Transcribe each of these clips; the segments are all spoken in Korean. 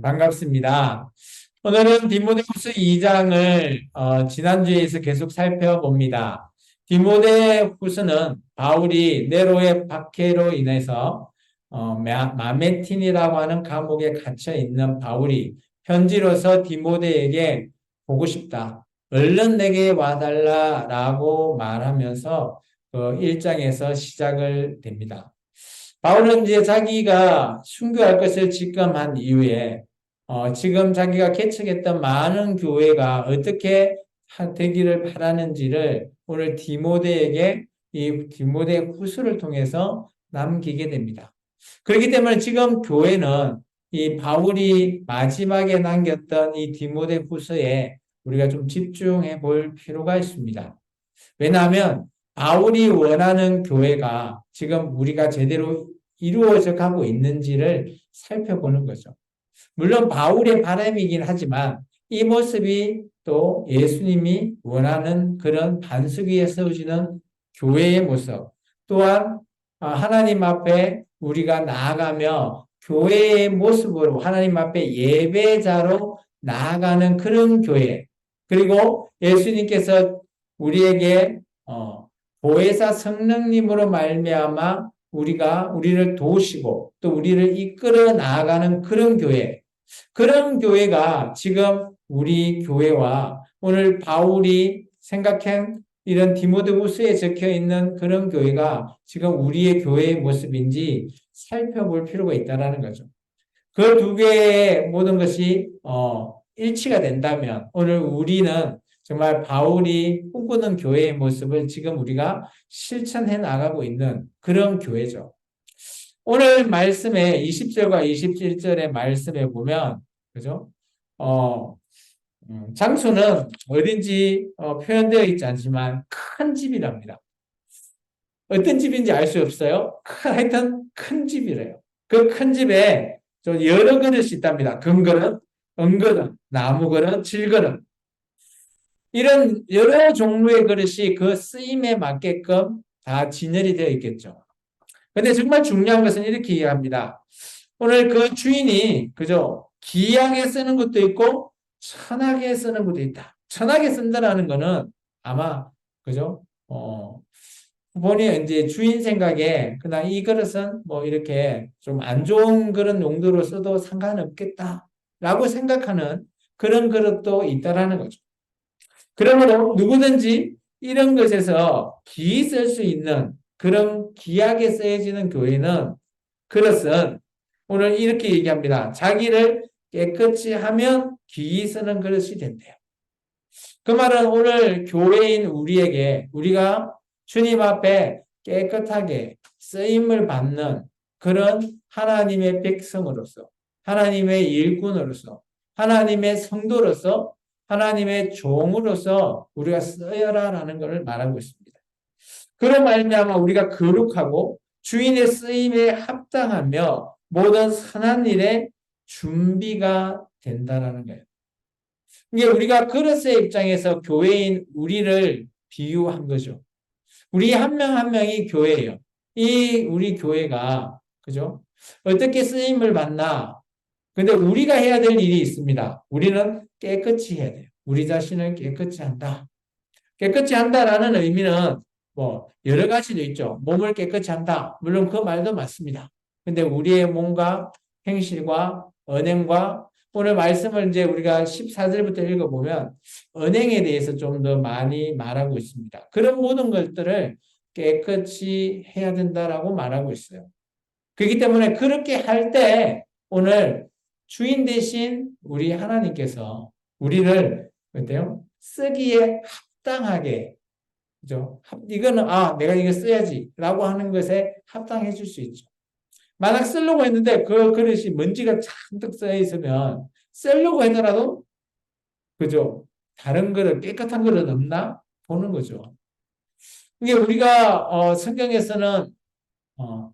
반갑습니다. 오늘은 디모데후서 2장을 지난주에서 계속 살펴봅니다. 디모데후서는 바울이 네로의 박해로 인해서 마메틴이라고 하는 감옥에 갇혀 있는 바울이 편지로서 디모데에게 보고 싶다. 얼른 내게 와달라라고 말하면서 그 1장에서 시작을 됩니다. 바울은 이제 자기가 순교할 것을 직감한 이후에 지금 자기가 개척했던 많은 교회가 어떻게 되기를 바라는지를 오늘 디모데에게 이 디모데 후서를 통해서 남기게 됩니다. 그렇기 때문에 지금 교회는 이 바울이 마지막에 남겼던 이 디모데 후서에 우리가 좀 집중해 볼 필요가 있습니다. 왜냐하면 바울이 원하는 교회가 지금 우리가 제대로 이루어져 가고 있는지를 살펴보는 거죠. 물론 바울의 바람이긴 하지만 이 모습이 또 예수님이 원하는 그런 반석 위에 세워지는 교회의 모습, 또한 하나님 앞에 우리가 나아가며 교회의 모습으로 하나님 앞에 예배자로 나아가는 그런 교회, 그리고 예수님께서 우리에게 보혜사 성령님으로 말미암아 우리를 도우시고 또 우리를 이끌어 나아가는 그런 교회가 지금 우리 교회와 오늘 바울이 생각한 이런 디모데후서에 적혀 있는 그런 교회가 지금 우리의 교회의 모습인지 살펴볼 필요가 있다는 거죠. 그 두 개의 모든 것이 일치가 된다면 오늘 우리는 정말 바울이 꿈꾸는 교회의 모습을 지금 우리가 실천해 나가고 있는 그런 교회죠. 오늘 말씀에 20절과 27절의 말씀에 보면 그죠? 어, 장소는 어딘지 표현되어 있지 않지만 큰 집이랍니다. 어떤 집인지 알 수 없어요. 하여튼 큰 집이래요. 그 큰 집에 좀 여러 그릇이 있답니다. 금그릇, 은그릇, 나무그릇, 질그릇. 이런 여러 종류의 그릇이 그 쓰임에 맞게끔 다 진열이 되어 있겠죠. 근데 정말 중요한 것은 이렇게 이해합니다. 오늘 그 주인이 그죠? 귀하게 쓰는 것도 있고 천하게 쓰는 것도 있다. 천하게 쓴다라는 거는 아마 그죠? 본인 이제 주인 생각에 그냥 이 그릇은 뭐 이렇게 좀 안 좋은 그런 용도로 써도 상관없겠다라고 생각하는 그런 그릇도 있다라는 거죠. 그러므로 누구든지 이런 것에서 기이 쓸 수 있는 그런 귀하게 쓰여지는 교회는 그릇은 오늘 이렇게 얘기합니다. 자기를 깨끗이 하면 귀히 쓰는 그릇이 된대요. 그 말은 오늘 교회인 우리에게 우리가 주님 앞에 깨끗하게 쓰임을 받는 그런 하나님의 백성으로서 하나님의 일꾼으로서 하나님의 성도로서 하나님의 종으로서 우리가 쓰여라라는 것을 말하고 있습니다. 그런 말미암아 우리가 거룩하고 주인의 쓰임에 합당하며 모든 선한 일에 준비가 된다라는 거예요. 이게 우리가 그릇의 입장에서 교회인 우리를 비유한 거죠. 우리 한 명 한 명이 교회예요. 이 우리 교회가 그죠? 어떻게 쓰임을 받나? 근데 우리가 해야 될 일이 있습니다. 우리는 깨끗이 해야 돼요. 우리 자신을 깨끗이 한다. 깨끗이 한다라는 의미는 뭐 여러 가지도 있죠. 몸을 깨끗이 한다. 물론 그 말도 맞습니다. 근데 우리의 몸과 행실과 언행과 오늘 말씀을 이제 우리가 14절부터 읽어보면 언행에 대해서 좀 더 많이 말하고 있습니다. 그런 모든 것들을 깨끗이 해야 된다라고 말하고 있어요. 그렇기 때문에 그렇게 할 때 오늘 주인 대신 우리 하나님께서 우리를 어때요? 쓰기에 합당하게 그죠? 이거는 내가 이거 써야지라고 하는 것에 합당해 줄 수 있죠. 만약 쓰려고 했는데 그 그릇이 먼지가 잔뜩 쌓여 있으면 쓰려고 하더라도 그죠? 다른 그릇 깨끗한 그릇 없나 보는 거죠. 이게 우리가 성경에서는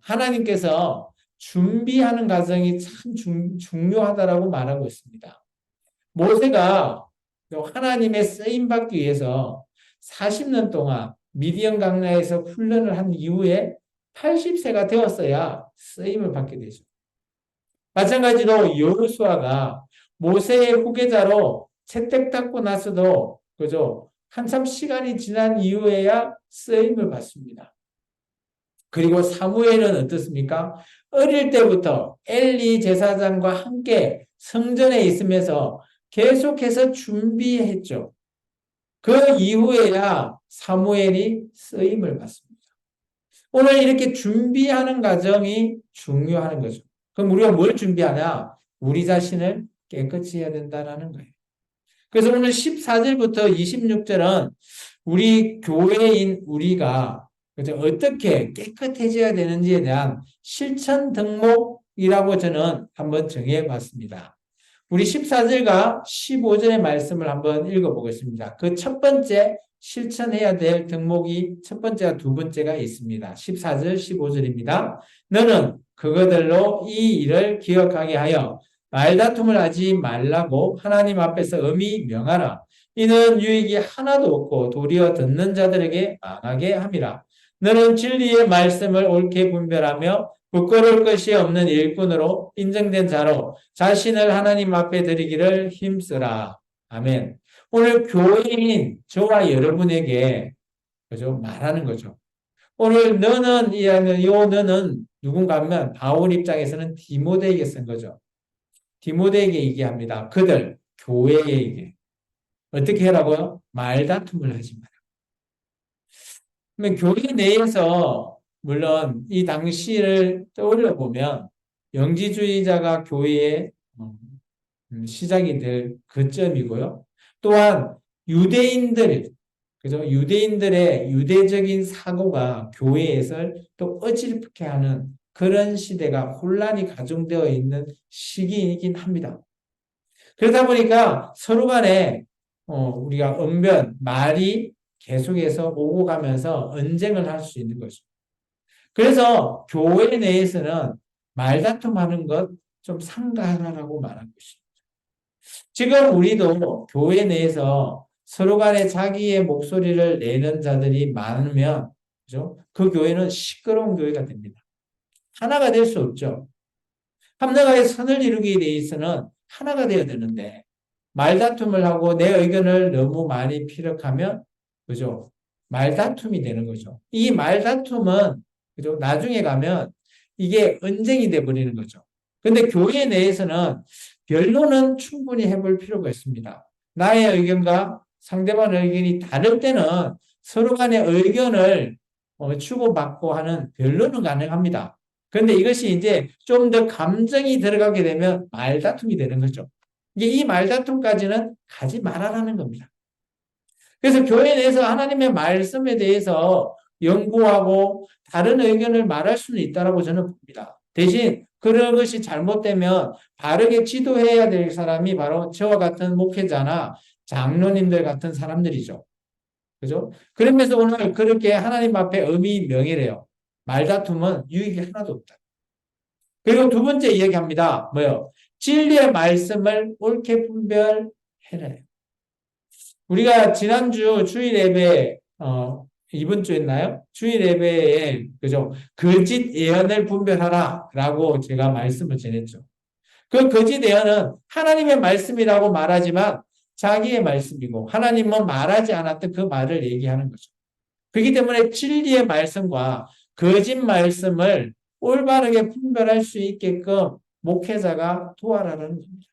하나님께서 준비하는 과정이 참 중요하다라고 말하고 있습니다. 모세가 하나님의 쓰임 받기 위해서 40년 동안 미디안 강야에서 훈련을 한 이후에 80세가 되었어야 쓰임을 받게 되죠. 마찬가지로 여호수아가 모세의 후계자로 채택받고 나서도 그죠? 한참 시간이 지난 이후에야 쓰임을 받습니다. 그리고 사무엘은 어떻습니까? 어릴 때부터 엘리 제사장과 함께 성전에 있으면서 계속해서 준비했죠. 그 이후에야 사무엘이 쓰임을 받습니다. 오늘 이렇게 준비하는 과정이 중요한 거죠. 그럼 우리가 뭘 준비하냐? 우리 자신을 깨끗이 해야 된다는 거예요. 그래서 오늘 14절부터 26절은 우리 교회인 우리가 어떻게 깨끗해져야 되는지에 대한 실천 덕목이라고 저는 한번 정해 봤습니다. 우리 14절과 15절의 말씀을 한번 읽어보겠습니다. 그 첫 번째 실천해야 될 덕목이 첫 번째와 두 번째가 있습니다. 14절, 15절입니다. 너는 그거들로 이 일을 기억하게 하여 말다툼을 하지 말라고 하나님 앞에서 엄히 명하라. 이는 유익이 하나도 없고 도리어 듣는 자들에게 망하게 함이라. 너는 진리의 말씀을 옳게 분별하며 부끄러울 것이 없는 일꾼으로 인정된 자로 자신을 하나님 앞에 드리기를 힘쓰라. 아멘. 오늘 교회인 저와 여러분에게 그죠? 말하는 거죠. 오늘 너는 요 너는 누군가 하면 바울 입장에서는 디모데에게 쓴 거죠. 디모데에게 얘기합니다. 그들 교회에게 어떻게 하라고요? 말다툼을 하지 마라. 그러면 교회 내에서 물론 이 당시를 떠올려 보면 영지주의자가 교회의 시작이 될 그점이고요. 또한 유대인들, 그죠? 유대인들의 유대적인 사고가 교회에서 또 어지럽게 하는 그런 시대가 혼란이 가중되어 있는 시기이긴 합니다. 그러다 보니까 서로 간에 우리가 언변, 말이 계속해서 오고 가면서 언쟁을 할 수 있는 거죠. 그래서 교회 내에서는 말다툼하는 것 좀 삼가하라고 말한 것입니다. 지금 우리도 교회 내에서 서로 간에 자기의 목소리를 내는 자들이 많으면 그죠? 그 교회는 시끄러운 교회가 됩니다. 하나가 될 수 없죠. 합력하여 선을 이루기 위해서는 하나가 되어야 되는데 말다툼을 하고 내 의견을 너무 많이 피력하면 그죠? 말다툼이 되는 거죠. 이 말다툼은 그죠? 나중에 가면 이게 언쟁이 돼 버리는 거죠. 근데 교회 내에서는 변론은 충분히 해볼 필요가 있습니다. 나의 의견과 상대방의 의견이 다를 때는 서로 간의 의견을 주고받고 하는 변론은 가능합니다. 그런데 이것이 이제 좀 더 감정이 들어가게 되면 말다툼이 되는 거죠. 이게 이 말다툼까지는 가지 말아라는 겁니다. 그래서 교회 내에서 하나님의 말씀에 대해서 연구하고 다른 의견을 말할 수는 있다라고 저는 봅니다. 대신 그런 것이 잘못되면 바르게 지도해야 될 사람이 바로 저와 같은 목회자나 장로님들 같은 사람들이죠. 그죠? 그러면서 오늘 그렇게 하나님 앞에 엄히 명예래요. 말다툼은 유익이 하나도 없다. 그리고 두 번째 이야기합니다. 뭐요? 진리의 말씀을 옳게 분별해라. 우리가 지난주 주일 예배, 이번 주였나요? 주일 예배에, 그죠? 거짓 예언을 분별하라. 라고 제가 말씀을 전했죠. 그 거짓 예언은 하나님의 말씀이라고 말하지만 자기의 말씀이고, 하나님은 말하지 않았던 그 말을 얘기하는 거죠. 그렇기 때문에 진리의 말씀과 거짓 말씀을 올바르게 분별할 수 있게끔 목회자가 도와라는 겁니다.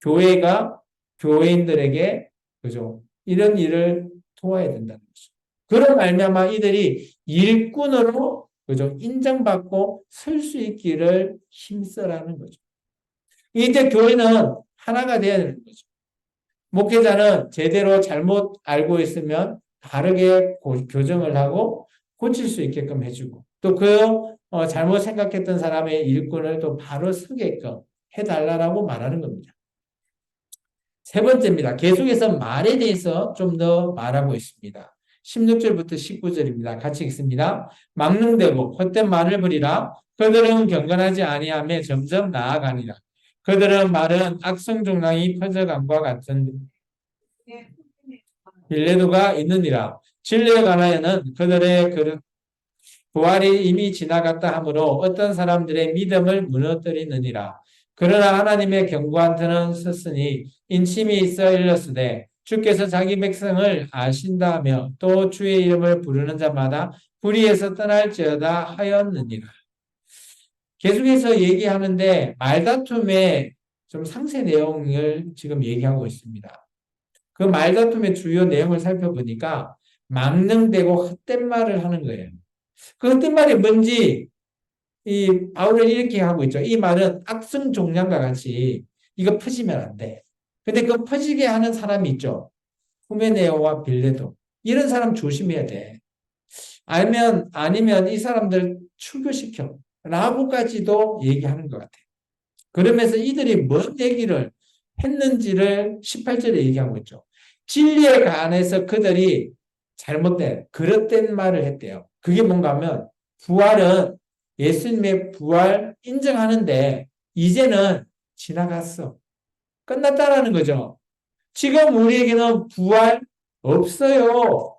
교회가 교회인들에게 그죠? 이런 일을 도와야 된다는 거죠. 그런 말미암아 이들이 일꾼으로 그죠? 인정받고 설 수 있기를 힘써라는 거죠. 이제 교회는 하나가 되어야 되는 거죠. 목회자는 제대로 잘못 알고 있으면 바르게 교정을 하고 고칠 수 있게끔 해주고 또 그 잘못 생각했던 사람의 일꾼을 또 바로 서게끔 해달라고 말하는 겁니다. 세 번째입니다. 계속해서 말에 대해서 좀 더 말하고 있습니다. 16절부터 19절입니다. 같이 읽습니다. 막능되고 헛된 말을 버리라. 그들은 경건하지 아니하며 점점 나아가니라. 그들은 말은 악성 종랑이 퍼져감과 같은 빌레도가 있느니라. 진리에 관하여는 그들의 그릇 부활이 이미 지나갔다 하므로 어떤 사람들의 믿음을 무너뜨리느니라. 그러나 하나님의 견고한 터는 섰으니 인침이 있어 일렀으되 주께서 자기 백성을 아신다며 또 주의 이름을 부르는 자마다 불의에서 떠날지어다 하였느니라. 계속해서 얘기하는데 말다툼의 좀 상세 내용을 지금 얘기하고 있습니다. 그 말다툼의 주요 내용을 살펴보니까 망령되고 헛된 말을 하는 거예요. 그 헛된 말이 뭔지 이 바울은 이렇게 하고 있죠. 이 말은 악성 종량과 같이 이거 퍼지면 안 돼. 근데 그 퍼지게 하는 사람이 있죠. 후메네오와 빌레도. 이런 사람 조심해야 돼. 아니면 이 사람들 출교시켜. 라고까지도 얘기하는 것 같아요. 그러면서 이들이 뭔 얘기를 했는지를 18절에 얘기하고 있죠. 진리에 관해서 그들이 잘못된, 그릇된 말을 했대요. 그게 뭔가 하면 부활은 예수님의 부활 인정하는데 이제는 지나갔어. 끝났다라는 거죠. 지금 우리에게는 부활 없어요.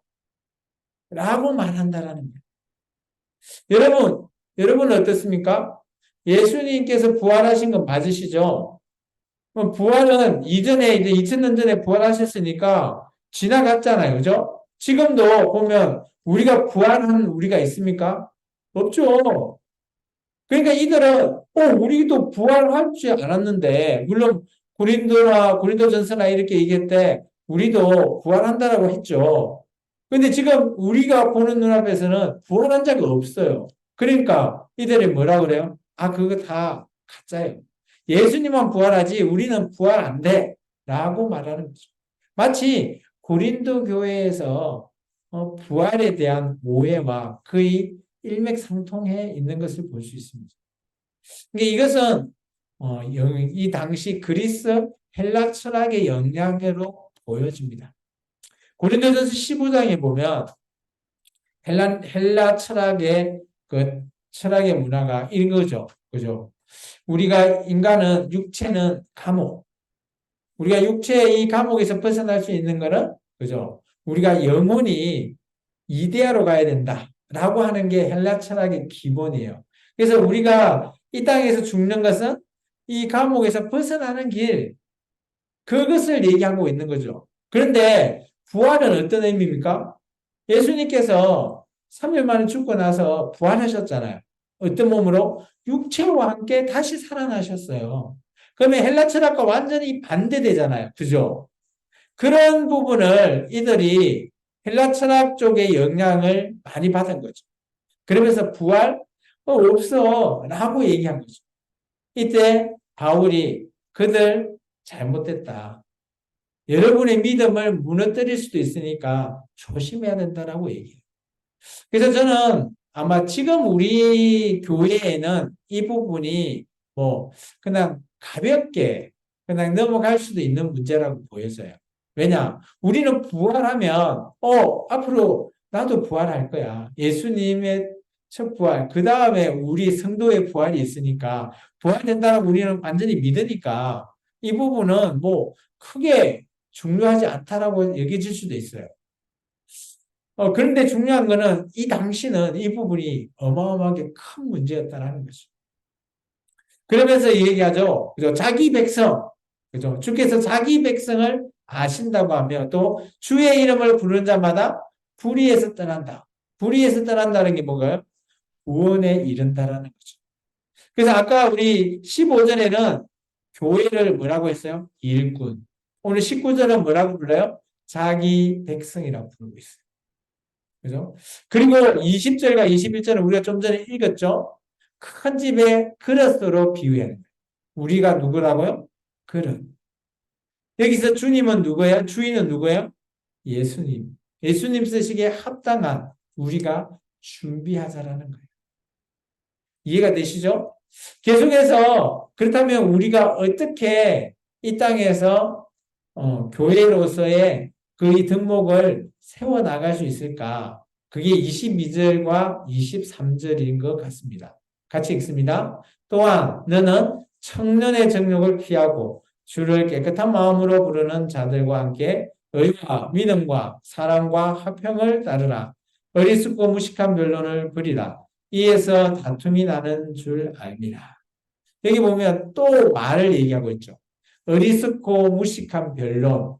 라고 말한다라는 거예요. 여러분 어떻습니까? 예수님께서 부활하신 건 맞으시죠? 부활은 이전에 이제 2000년 전에 부활하셨으니까 지나갔잖아요. 그죠? 지금도 보면 우리가 부활한 우리가 있습니까? 없죠. 그러니까 이들은 우리도 부활할 줄 알았는데 물론 고린도전서나 이렇게 얘기할 때 우리도 부활한다라고 했죠. 근데 지금 우리가 보는 눈앞에서는 부활한 자가 없어요. 그러니까 이들이 뭐라 그래요? 그거 다 가짜예요. 예수님만 부활하지 우리는 부활 안 돼. 라고 말하는 거죠. 마치 고린도 교회에서 부활에 대한 오해와 거의 일맥상통해 있는 것을 볼 수 있습니다. 그러니까 이것은 이 당시 그리스 헬라 철학의 영향으로 보여집니다. 고린도전서 15장에 보면 헬라 철학의 그 철학의 문화가 이런 거죠. 그죠? 우리가 인간은 육체는 감옥. 우리가 육체의 이 감옥에서 벗어날 수 있는 거는 그죠? 우리가 영혼이 이데아로 가야 된다라고 하는 게 헬라 철학의 기본이에요. 그래서 우리가 이 땅에서 죽는 것은 이 감옥에서 벗어나는 길, 그것을 얘기하고 있는 거죠. 그런데 부활은 어떤 의미입니까? 예수님께서 3일 만에 죽고 나서 부활하셨잖아요. 어떤 몸으로? 육체와 함께 다시 살아나셨어요. 그러면 헬라 철학과 완전히 반대되잖아요. 그죠? 그런 부분을 이들이 헬라 철학 쪽의 영향을 많이 받은 거죠. 그러면서 부활? 없어. 라고 얘기한 거죠. 이때 바울이 그들 잘못됐다. 여러분의 믿음을 무너뜨릴 수도 있으니까 조심해야 된다라고 얘기해요. 그래서 저는 아마 지금 우리 교회에는 이 부분이 그냥 가볍게 그냥 넘어갈 수도 있는 문제라고 보여져요. 왜냐? 우리는 부활하면 앞으로 나도 부활할 거야. 예수님의 첫 부활, 그 다음에 우리 성도의 부활이 있으니까 부활된다고 우리는 완전히 믿으니까 이 부분은 크게 중요하지 않다라고 얘기해줄 수도 있어요. 그런데 중요한 거는 이 당시는 이 부분이 어마어마하게 큰 문제였다는 거죠. 그러면서 얘기하죠. 그죠? 자기 백성, 그죠? 주께서 자기 백성을 아신다고 하며 또 주의 이름을 부르는 자마다 불의에서 떠난다. 불의에서 떠난다는 게 뭔가요? 구원에 이른다라는 거죠. 그래서 아까 우리 15절에는 교회를 뭐라고 했어요? 일꾼. 오늘 19절은 뭐라고 불러요? 자기 백성이라고 부르고 있어요. 그죠? 그리고 20절과 21절은 우리가 좀 전에 읽었죠? 큰 집의 그릇으로 비유하는 거예요. 우리가 누구라고요? 그릇. 여기서 주님은 누구예요? 주인은 누구예요? 예수님. 예수님 쓰시기에 합당한 우리가 준비하자라는 거예요. 이해가 되시죠? 계속해서 그렇다면 우리가 어떻게 이 땅에서 교회로서의 그 이 덕목을 세워나갈 수 있을까? 그게 22절과 23절인 것 같습니다. 같이 읽습니다. 또한 너는 청년의 정욕을 피하고 주를 깨끗한 마음으로 부르는 자들과 함께 의와 믿음과 사랑과 화평을 따르라. 어리숙고 무식한 변론을 버리라. 이에서 다툼이 나는 줄 알미라. 여기 보면 또 말을 얘기하고 있죠. 어리석고 무식한 변론.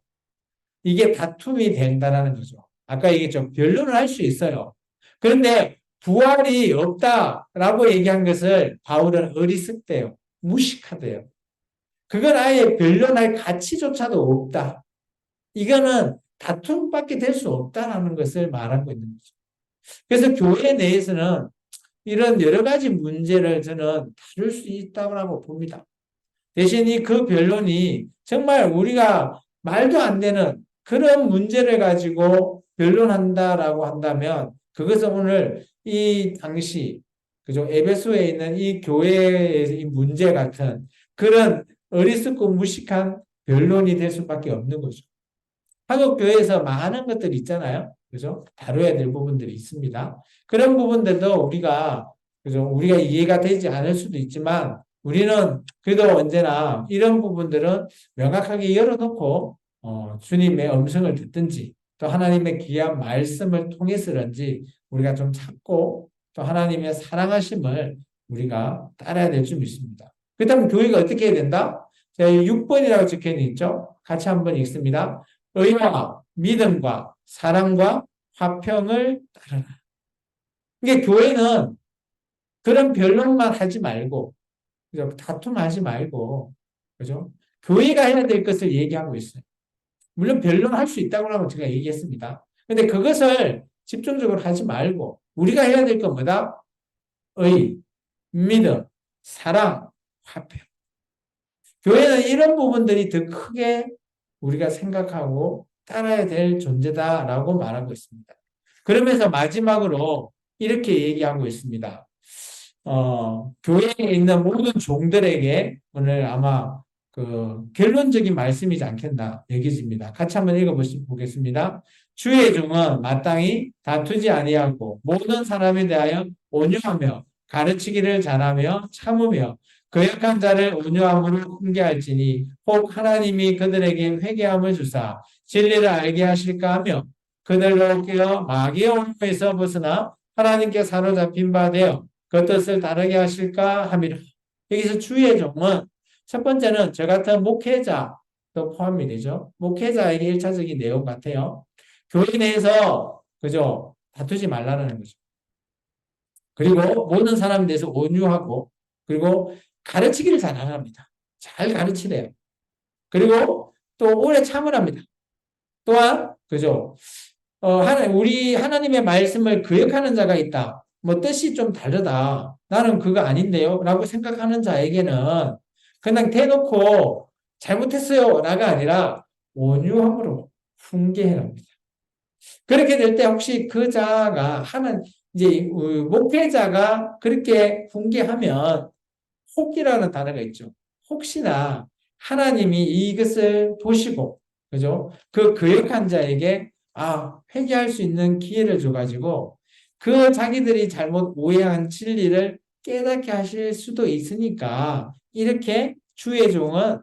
이게 다툼이 된다는 거죠. 아까 얘기했죠. 변론을 할 수 있어요. 그런데 부활이 없다라고 얘기한 것을 바울은 어리석대요. 무식하대요. 그건 아예 변론할 가치조차도 없다. 이거는 다툼밖에 될 수 없다라는 것을 말하고 있는 거죠. 그래서 교회 내에서는 이런 여러 가지 문제를 저는 다룰 수 있다고 봅니다. 대신 그 변론이 정말 우리가 말도 안 되는 그런 문제를 가지고 변론한다라고 한다면 그것은 오늘 이 당시 그죠? 에베소에 있는 이 교회의 이 문제 같은 그런 어리석고 무식한 변론이 될 수밖에 없는 거죠. 한국 교회에서 많은 것들이 있잖아요. 그죠? 다뤄야 될 부분들이 있습니다. 그런 부분들도 우리가 그죠? 우리가 이해가 되지 않을 수도 있지만 우리는 그래도 언제나 이런 부분들은 명확하게 열어놓고 주님의 음성을 듣든지 또 하나님의 귀한 말씀을 통해서든지 우리가 좀 찾고 또 하나님의 사랑하심을 우리가 따라야 될 줄 믿습니다. 그렇다면 교회가 어떻게 해야 된다? 자, 6번이라고 적혀 있죠? 같이 한번 읽습니다. 의와 믿음과 사랑과 화평을 따르라. 이게 교회는 그런 변론만 하지 말고, 그죠? 다툼하지 말고, 그죠? 교회가 해야 될 것을 얘기하고 있어요. 물론 변론할 수 있다고 하면 제가 얘기했습니다. 근데 그것을 집중적으로 하지 말고, 우리가 해야 될 건 뭐다? 의, 믿음, 사랑, 화평. 교회는 이런 부분들이 더 크게 우리가 생각하고 따라야 될 존재다라고 말하고 있습니다. 그러면서 마지막으로 이렇게 얘기하고 있습니다. 교회에 있는 모든 종들에게 오늘 아마 그 결론적인 말씀이지 않겠나 여기집니다. 같이 한번 읽어보겠습니다. 주의 종은 마땅히 다투지 아니하고 모든 사람에 대하여 온유하며 가르치기를 잘하며 참으며 거역한 자를 온유함으로 훈계할지니 혹 하나님이 그들에게 회개함을 주사 진리를 알게 하실까 하며 그들로 깨어 마귀의 올무에서 벗어나 하나님께 사로잡힌 바 되어 그 뜻을 다르게 하실까 함이라. 여기서 주의 종은 첫 번째는 저 같은 목회자도 포함이 되죠. 목회자에게 일차적인 내용 같아요. 교회 내에서 그죠 다투지 말라는 거죠. 그리고 모든 사람에 대해서 온유하고 그리고 가르치기를 잘합니다. 잘 가르치래요. 그리고 또 오래 참으랍니다. 또한 그죠 우리 하나님의 말씀을 거역하는 자가 있다. 뭐 뜻이 좀 다르다. 나는 그거 아닌데요. 라고 생각하는 자에게는 그냥 대놓고 잘못했어요. 라가 아니라 온유함으로 훈계해랍니다. 그렇게 될 때 혹시 그 자가 하는 이제 목회자가 그렇게 훈계하면 혹이라는 단어가 있죠. 혹시나 하나님이 이것을 보시고 그죠? 그 거역한 자에게 회개할 수 있는 기회를 줘가지고 그 자기들이 잘못 오해한 진리를 깨닫게 하실 수도 있으니까 이렇게 주의 종은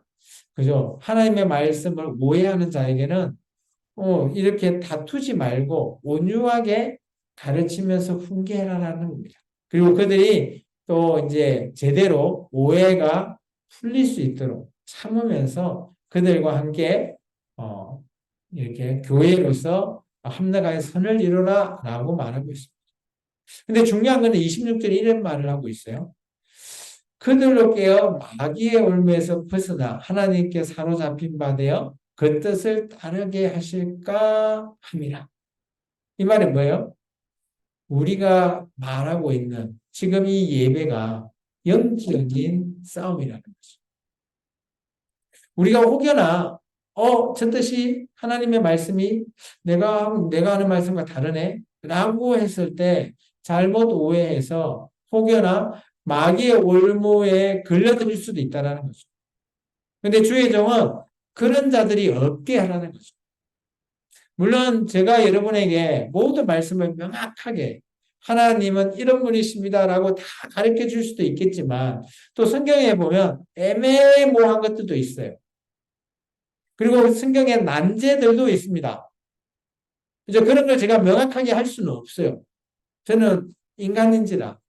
그죠? 하나님의 말씀을 오해하는 자에게는 이렇게 다투지 말고 온유하게 가르치면서 훈계하라는 겁니다. 그리고 그들이 또 이제 제대로 오해가 풀릴 수 있도록 참으면서 그들과 함께 이렇게 교회로서 합력하여 선을 이루라 라고 말하고 있습니다. 근데 중요한 것은 26절에 이런 말을 하고 있어요. 그들로 깨어 마귀의 올무에서 벗어나 하나님께 사로잡힌 바 되어 그 뜻을 따르게 하실까 함이라. 이 말은 뭐예요? 우리가 말하고 있는 지금 이 예배가 영적인 싸움이라는 거죠. 우리가 혹여나 저 뜻이 하나님의 말씀이 내가 하는 말씀과 다르네 라고 했을 때 잘못 오해해서 혹여나 마귀의 올무에 걸려들 수도 있다는 거죠. 근데 주의 종은 그런 자들이 없게 하라는 거죠. 물론 제가 여러분에게 모든 말씀을 명확하게 하나님은 이런 분이십니다라고 다 가르쳐 줄 수도 있겠지만 또 성경에 보면 애매모호한 것들도 있어요. 그리고 성경에 난제들도 있습니다. 그죠? 그런 걸 제가 명확하게 할 수는 없어요. 저는 인간인지라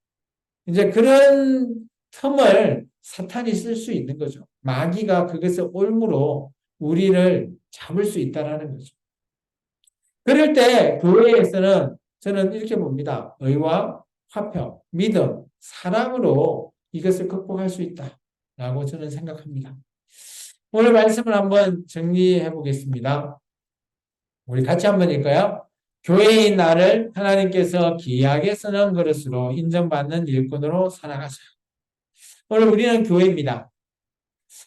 이제 그런 틈을 사탄이 쓸 수 있는 거죠. 마귀가 그것을 올무로 우리를 잡을 수 있다라는 거죠. 그럴 때 교회에서는 저는 이렇게 봅니다. 의와 화평, 믿음, 사랑으로 이것을 극복할 수 있다라고 저는 생각합니다. 오늘 말씀을 한번 정리해 보겠습니다. 우리 같이 한번 읽까요? 교회인 나를 하나님께서 귀하게 쓰는 그릇으로 인정받는 일꾼으로 살아가세요. 오늘 우리는 교회입니다.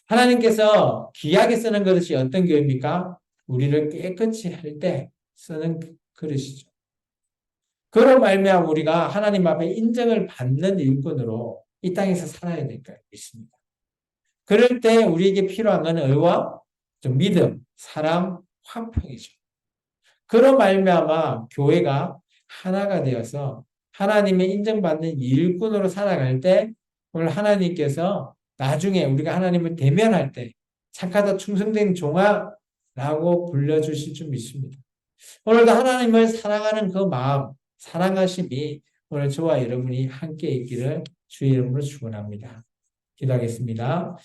하나님께서 귀하게 쓰는 그릇이 어떤 교회입니까? 우리를 깨끗이 할 때 쓰는 그릇이죠. 그로 말미암아 우리가 하나님 앞에 인정을 받는 일꾼으로 이 땅에서 살아야 될 것 있습니다. 그럴 때 우리에게 필요한 것은 의와 좀 믿음, 사랑, 화평이죠. 그로 말미암아 교회가 하나가 되어서 하나님의 인정받는 일꾼으로 살아갈 때 오늘 하나님께서 나중에 우리가 하나님을 대면할 때 착하다 충성된 종아라고 불러주실 줄 믿습니다. 오늘도 하나님을 사랑하는 그 마음, 사랑하심이 오늘 저와 여러분이 함께 있기를 주의 이름으로 축원합니다. 기도하겠습니다.